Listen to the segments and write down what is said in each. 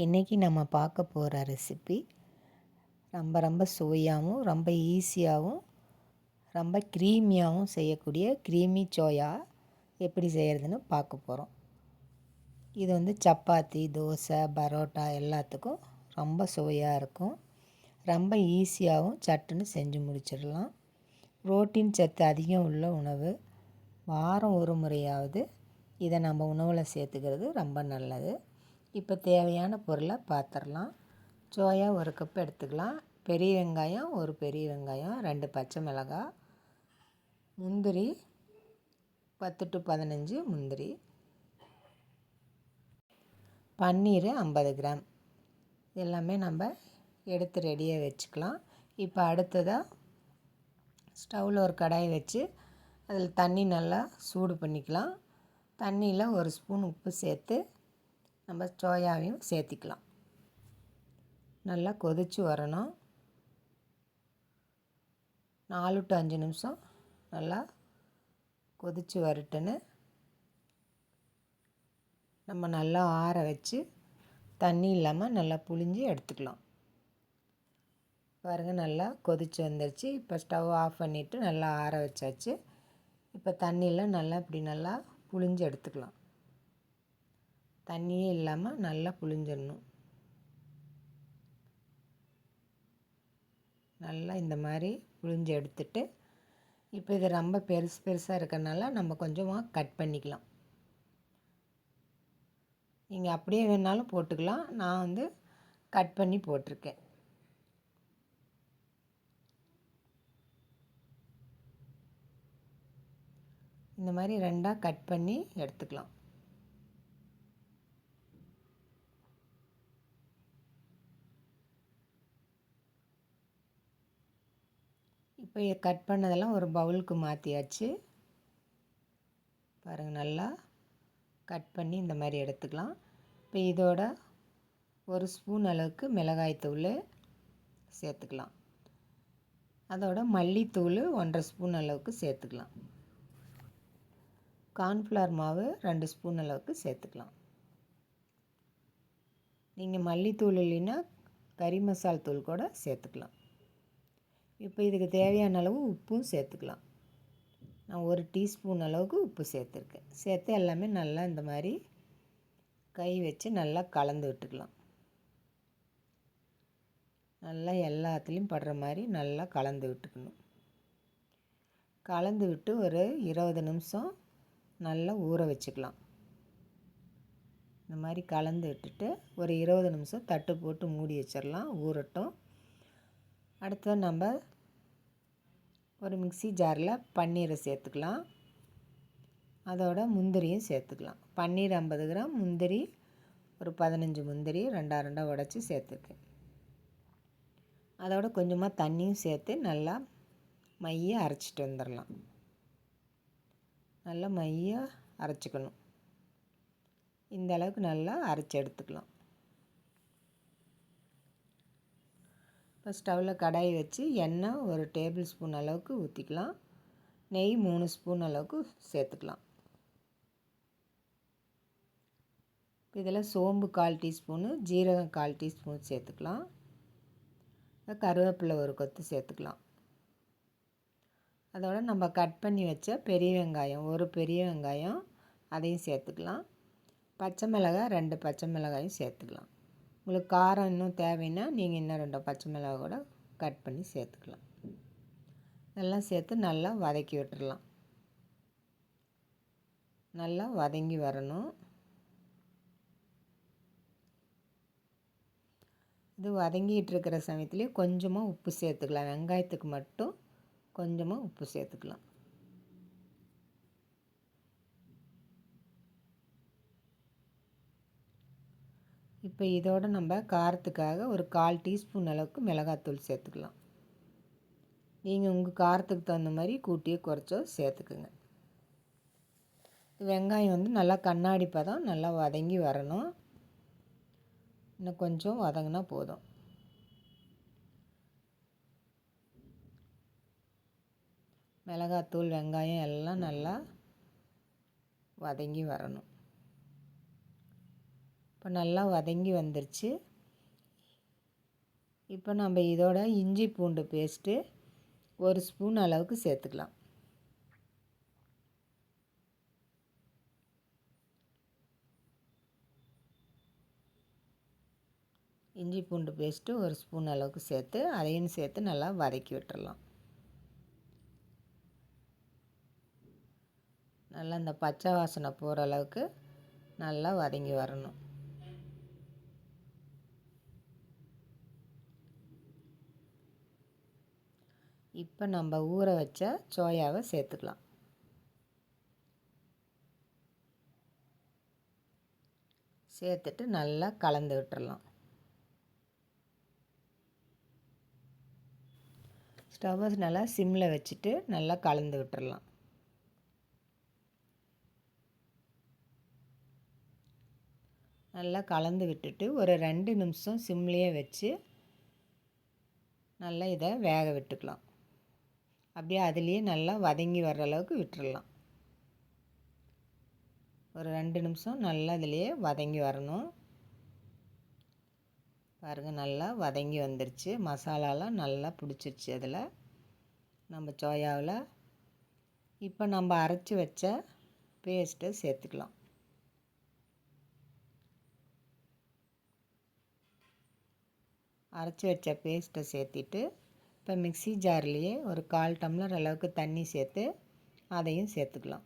இன்றைக்கி நம்ம பார்க்க போகிற ரெசிபி ரொம்ப ரொம்ப சுவையாகவும் ரொம்ப ஈஸியாகவும் ரொம்ப க்ரீமியாகவும் செய்யக்கூடிய க்ரீமி சோயா எப்படி செய்கிறதுன்னு பார்க்க போகிறோம். இது வந்து சப்பாத்தி, தோசை, பரோட்டா எல்லாத்துக்கும் ரொம்ப சுவையாக இருக்கும். ரொம்ப ஈஸியாகவும் சட்டுன்னு செஞ்சு முடிச்சிடலாம். புரோட்டீன் சத்து அதிகம் உள்ள உணவு. வாரம் ஒரு முறையாவது இதை நம்ம உணவில் சேர்த்துக்கிறது ரொம்ப நல்லது. இப்போ தேவையான பொருளை பார்த்துடலாம். சோயா ஒரு கப் எடுத்துக்கலாம். பெரிய வெங்காயம் ஒரு பெரிய வெங்காயம், 2 பச்சை மிளகாய், முந்திரி 10 to 15 முந்திரி, பன்னீர் 50 கிராம் எல்லாமே நம்ம எடுத்து ரெடியாக வச்சுக்கலாம். இப்போ அடுத்ததாக ஸ்டவ்வில் ஒரு கடாய் வச்சு அதில் தண்ணி நல்லா சூடு பண்ணிக்கலாம். தண்ணியில் ஒரு ஸ்பூன் உப்பு சேர்த்து நம்ம சோயாவையும் சேர்த்திக்கலாம். நல்லா கொதித்து வரணும். 4 to 5 நிமிஷம் நல்லா கொதித்து வரட்டுன்னு நம்ம நல்லா ஆற வச்சு தண்ணி இல்லாமல் நல்லா புழிஞ்சு எடுத்துக்கலாம். பாருங்கள், நல்லா கொதித்து வந்துடுச்சு. இப்போ ஸ்டவ் ஆஃப் பண்ணிவிட்டு நல்லா ஆற வச்சாச்சு. இப்போ தண்ணியில் நல்லா இப்படி நல்லா புழிஞ்சு எடுத்துக்கலாம். தண்ணியே இல்லாமல் நல்லா புழிஞ்சிடணும். நல்லா இந்த மாதிரி புழிஞ்சு எடுத்துட்டு இப்போ இது ரொம்ப பெருசாக இருக்கிறனால நம்ம கொஞ்சமாக கட் பண்ணிக்கலாம். நீங்கள் அப்படியே வேணாலும் போட்டுக்கலாம். நான் வந்து கட் பண்ணி போட்டிருக்கேன். இந்த மாதிரி 2ஆக கட் பண்ணி எடுத்துக்கலாம். இப்போ கட் பண்ணதெல்லாம் ஒரு பவுலுக்கு மாற்றியாச்சு. பாருங்கள், நல்லா கட் பண்ணி இந்த மாதிரி எடுத்துக்கலாம். இப்போ இதோட ஒரு ஸ்பூன் அளவுக்கு மிளகாய்த்தூள் சேர்த்துக்கலாம். அதோட மல்லித்தூள் 1.5 ஸ்பூன் அளவுக்கு சேர்த்துக்கலாம். கார்ன்ஃப்ளவர் மாவு 2 ஸ்பூன் அளவுக்கு சேர்த்துக்கலாம். நீங்கள் மல்லித்தூள் இல்லைன்னா கறி மசால் தூள் கூட சேர்த்துக்கலாம். இப்போ இதுக்கு தேவையான அளவு உப்பும் சேர்த்துக்கலாம். நான் 1 டீஸ்பூன் அளவுக்கு உப்பு சேர்த்துருக்கேன். சேர்த்து எல்லாமே நல்லா இந்த மாதிரி கை வச்சு நல்லா கலந்து விட்டுக்கலாம். நல்லா எல்லாத்துலேயும் படுற மாதிரி நல்லா கலந்து விட்டுக்கணும். கலந்து விட்டு ஒரு 20 நிமிஷம் நல்லா ஊற வச்சுக்கலாம். இந்த மாதிரி கலந்து விட்டுட்டு ஒரு 20 நிமிஷம் தட்டு போட்டு மூடி வச்சிடலாம், ஊறட்டும். அடுத்து நம்ம ஒரு மிக்ஸி ஜாரில் பன்னீரை சேர்த்துக்கலாம். அதோட முந்திரியும் சேர்த்துக்கலாம். பன்னீர் 50 கிராம், முந்திரி ஒரு 15 முந்திரி 2 உடச்சி சேர்த்துருக்கேன். அதோட கொஞ்சமாக தண்ணியும் சேர்த்து நல்லா மைய அரைச்சிட்டு வந்துடலாம். நல்லா மைய அரைச்சிக்கணும். இந்த அளவுக்கு நல்லா அரைச்சி எடுத்துக்கலாம். இப்போ ஸ்டவ்வில் கடாய் வச்சு எண்ணெய் 1 டேபிள் ஸ்பூன் அளவுக்கு ஊற்றிக்கலாம். நெய் 3 ஸ்பூன் அளவுக்கு சேர்த்துக்கலாம். இதில் சோம்பு 1/4 டீஸ்பூனு, ஜீரகம் 1/4 டீஸ்பூன் சேர்த்துக்கலாம். கருவேப்பிலை ஒரு கொத்து சேர்த்துக்கலாம். அதோட நம்ம கட் பண்ணி வச்ச பெரிய வெங்காயம் ஒரு பெரிய வெங்காயம் அதையும் சேர்த்துக்கலாம். பச்சை மிளகாய் 2 பச்சை மிளகாயும் சேர்த்துக்கலாம். உங்களுக்கு காரம் இன்னும் தேவைன்னா நீங்கள் இன்னும் 2 பச்சை மிளகாய் கூட கட் பண்ணி சேர்த்துக்கலாம். இதெல்லாம் சேர்த்து நல்லா வதக்கி விட்டுடலாம். நல்லா வதங்கி வரணும். இது வதங்கிட்டு இருக்கிற சமயத்துலேயே கொஞ்சமாக உப்பு சேர்த்துக்கலாம். வெங்காயத்துக்கு மட்டும் கொஞ்சமாக உப்பு சேர்த்துக்கலாம். இப்போ இதோடு நம்ம காரத்துக்காக ஒரு 1/4 டீஸ்பூன் அளவுக்கு மிளகாத்தூள் சேர்த்துக்கலாம். நீங்கள் உங்கள் காரத்துக்கு தகுந்த மாதிரி கூட்டியோ குறைச்சோ சேர்த்துக்குங்க. வெங்காயம் வந்து நல்லா கண்ணாடி பதம் நல்லா வதங்கி வரணும். இன்னும் கொஞ்சம் வதங்கினா போதும். மிளகாத்தூள் வெங்காயம் எல்லாம் நல்லா வதங்கி வரணும். இப்போ நல்லா வதங்கி வந்துருச்சு. இப்போ நம்ம இதோட இஞ்சி பூண்டு பேஸ்ட்டு 1 ஸ்பூன் அளவுக்கு சேர்த்துக்கலாம். இஞ்சி பூண்டு பேஸ்ட்டு 1 ஸ்பூன் அளவுக்கு சேர்த்து அதையும் சேர்த்து நல்லா வதக்கி விட்டுறலாம். நல்லா இந்த பச்சை வாசனை போகிற அளவுக்கு நல்லா வதங்கி வரணும். இப்போ நம்ம ஊற வச்ச சோயாவை சேர்த்துக்கலாம். சேர்த்துட்டு நல்லா கலந்து விட்டுறலாம். ஸ்டவ்வை நல்லா சிம்மில் வச்சுட்டு நல்லா கலந்து விட்டுறலாம். நல்லா கலந்து விட்டுட்டு ஒரு 2 நிமிஷம் சிம்லேயே வச்சு நல்லா இதை வேக விட்டுக்கலாம். அப்படியே அதுலேயே நல்லா வதங்கி வர்ற அளவுக்கு விட்டுறலாம். ஒரு 2 நிமிஷம் நல்லா இதுலேயே வதங்கி வரணும். பாருங்கள், நல்லா வதங்கி வந்துருச்சு. மசாலாலாம் நல்லா பிடிச்சிருச்சு அதில், நம்ம சோயாவில். இப்போ நம்ம அரைச்சி வச்ச பேஸ்ட்டை சேர்த்துக்கலாம். அரைச்சி வச்ச பேஸ்ட்டை சேர்த்திட்டு இப்போ மிக்ஸி ஜார்லேயே ஒரு 1/4 டம்ளர் அளவுக்கு தண்ணி சேர்த்து அதையும் சேர்த்துக்கலாம்.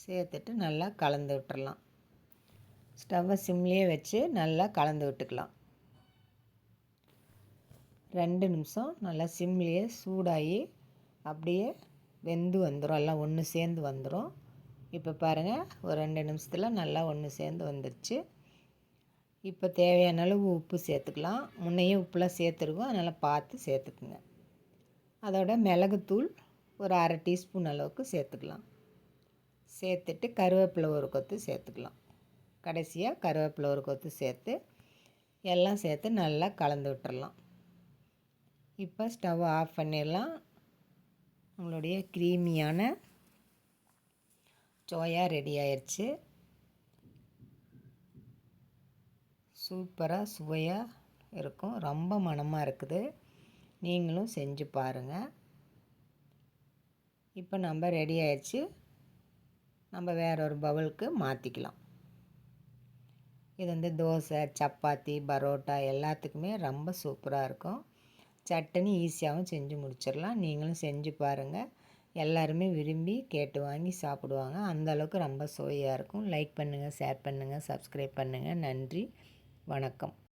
சேர்த்துட்டு நல்லா கலந்து விட்டுறலாம். ஸ்டவ்வை சிம்லேயே வச்சு நல்லா கலந்து விட்டுக்கலாம். 2 நிமிஷம் நல்லா சிம்லேயே சூடாகி அப்படியே வெந்து வந்துடும், எல்லாம் ஒன்று சேர்ந்து வந்துடும். இப்போ பாருங்கள், ஒரு 2 நிமிஷத்தில் நல்லா ஒன்று சேர்ந்து வந்துடுச்சு. இப்போ தேவையான அளவு உப்பு சேர்த்துக்கலாம். முன்னையே உப்புலாம் சேர்த்துருக்கோம், அதனால் பார்த்து சேர்த்துக்குங்க. அதோட மிளகுத்தூள் ஒரு 1/2 டீஸ்பூன் அளவுக்கு சேர்த்துக்கலாம். சேர்த்துட்டு கருவேப்பிலை ஒரு கொத்து சேர்த்துக்கலாம். கடைசியாக கருவேப்பிலை ஒரு கொத்து சேர்த்து எல்லாம் சேர்த்து நல்லா கலந்து விட்டுறலாம். இப்போ ஸ்டவ் ஆஃப் பண்ணிடலாம். நம்மளுடைய க்ரீமியான சோயா ரெடி ஆயிடுச்சு. சூப்பராக சுவையாக இருக்கும், ரொம்ப மணமாக இருக்குது. நீங்களும் செஞ்சு பாருங்கள். இப்போ நம்ம ரெடி ஆயிடுச்சு. நம்ம வேற ஒரு பவுலுக்கு மாற்றிக்கலாம். இது தோசை, சப்பாத்தி, பரோட்டா எல்லாத்துக்குமே ரொம்ப சூப்பராக இருக்கும். சட்னி ஈஸியாகவும் செஞ்சு முடிச்சிடலாம். நீங்களும் செஞ்சு பாருங்கள். எல்லாருமே விரும்பி கேட்டு வாங்கி சாப்பிடுவாங்க. அந்தளவுக்கு ரொம்ப சுவையாக இருக்கும். லைக் பண்ணுங்கள், ஷேர் பண்ணுங்கள், சப்ஸ்கிரைப் பண்ணுங்கள். நன்றி, வணக்கம்.